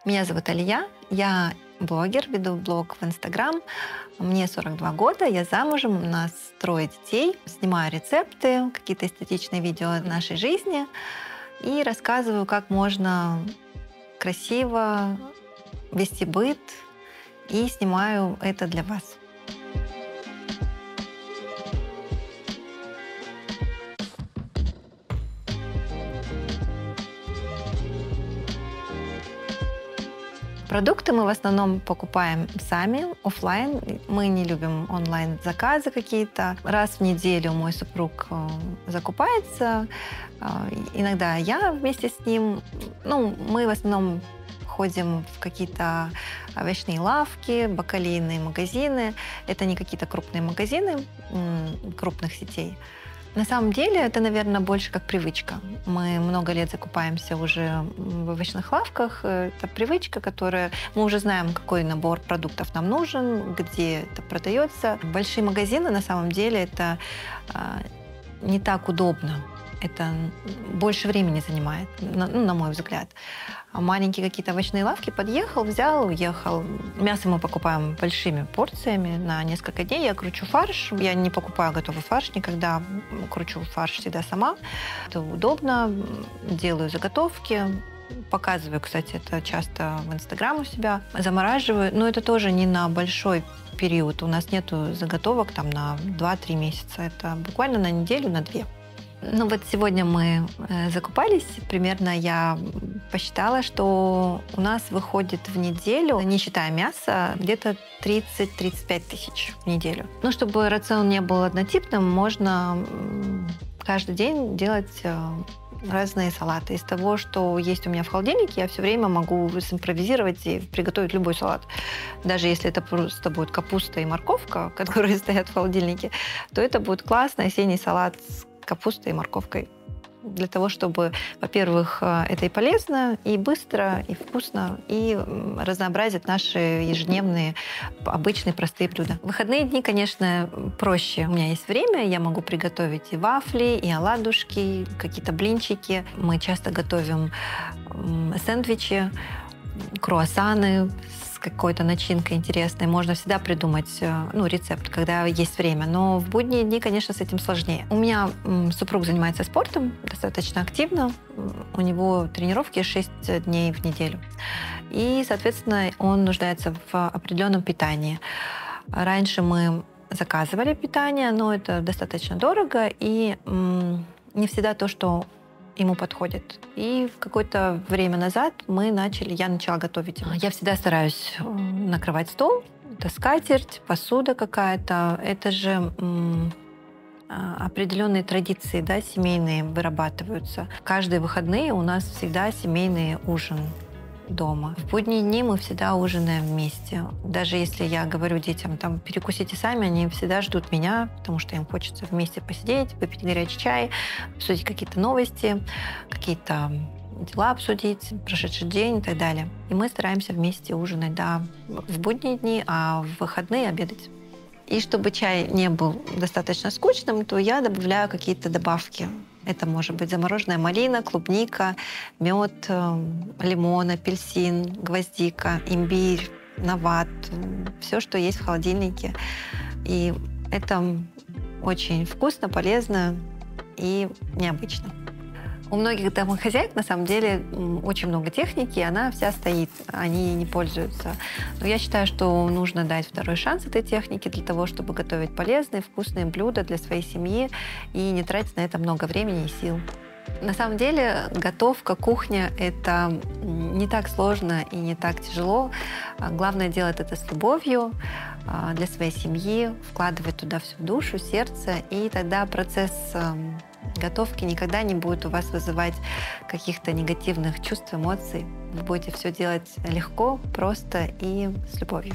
Меня зовут Алия, я блогер, веду блог в Инстаграм. Мне 42 года, я замужем, у нас трое детей. Снимаю рецепты, какие-то эстетичные видео нашей жизни и рассказываю, как можно красиво вести быт, и снимаю это для вас. Продукты мы в основном покупаем сами, оффлайн. Мы не любим онлайн-заказы какие-то. Раз в неделю мой супруг закупается. Иногда я вместе с ним. Мы в основном ходим в какие-то овощные лавки, бакалейные магазины. Это не какие-то крупные магазины крупных сетей. На самом деле это, наверное, больше как привычка. Мы много лет закупаемся уже в овощных лавках. Это привычка, которая... Мы уже знаем, какой набор продуктов нам нужен, где это продается. Большие магазины, на самом деле, это не так удобно. Это больше времени занимает, на мой взгляд. А маленькие какие-то овощные лавки подъехал, взял, уехал. Мясо мы покупаем большими порциями на несколько дней. Я кручу фарш. Я не покупаю готовый фарш никогда. Кручу фарш всегда сама. Это удобно. Делаю заготовки. Показываю, кстати, это часто в Инстаграм у себя. Замораживаю. Но это тоже не на большой период. У нас нету заготовок там на 2-3 месяца. Это буквально на неделю, на 2. Вот сегодня мы закупались. Примерно я посчитала, что у нас выходит в неделю, не считая мяса, где-то 30-35 тысяч в неделю. Чтобы рацион не был однотипным, можно каждый день делать разные салаты. Из того, что есть у меня в холодильнике, я все время могу симпровизировать и приготовить любой салат. Даже если это просто будет капуста и морковка, которые стоят в холодильнике, то это будет классный осенний салат с капустой и морковкой. Для того, чтобы, во-первых, это и полезно, и быстро, и вкусно, и разнообразит наши ежедневные, обычные, простые блюда. В выходные дни, конечно, проще. У меня есть время, я могу приготовить и вафли, и оладушки, какие-то блинчики. Мы часто готовим сэндвичи, круассаны с какой-то начинкой интересной. Можно всегда придумать рецепт, когда есть время. Но в будние дни, конечно, с этим сложнее. У меня супруг занимается спортом достаточно активно. У него тренировки 6 дней в неделю. И, соответственно, он нуждается в определенном питании. Раньше мы заказывали питание, но это достаточно дорого и не всегда то, что ему подходит. И в какое-то время назад я начала готовить ему. Я всегда стараюсь накрывать стол. Это скатерть, посуда какая-то. Это же определенные традиции, да, семейные вырабатываются. Каждые выходные у нас всегда семейный ужин дома. В будние дни мы всегда ужинаем вместе. Даже если я говорю детям, перекусите сами, они всегда ждут меня, потому что им хочется вместе посидеть, выпить горячий чай, обсудить какие-то новости, какие-то дела обсудить, прошедший день и так далее. И мы стараемся вместе ужинать, да, в будние дни, а в выходные обедать. И чтобы чай не был достаточно скучным, то я добавляю какие-то добавки. Это может быть замороженная малина, клубника, мед, лимон, апельсин, гвоздика, имбирь, нават, все, что есть в холодильнике. И это очень вкусно, полезно и необычно. У многих домохозяек, на самом деле, очень много техники, и она вся стоит, они не пользуются. Но я считаю, что нужно дать второй шанс этой технике для того, чтобы готовить полезные, вкусные блюда для своей семьи и не тратить на это много времени и сил. На самом деле готовка, кухня – это не так сложно и не так тяжело. Главное делать это с любовью для своей семьи, вкладывать туда всю душу, сердце, и тогда процесс готовки никогда не будет у вас вызывать каких-то негативных чувств, эмоций. Вы будете все делать легко, просто и с любовью.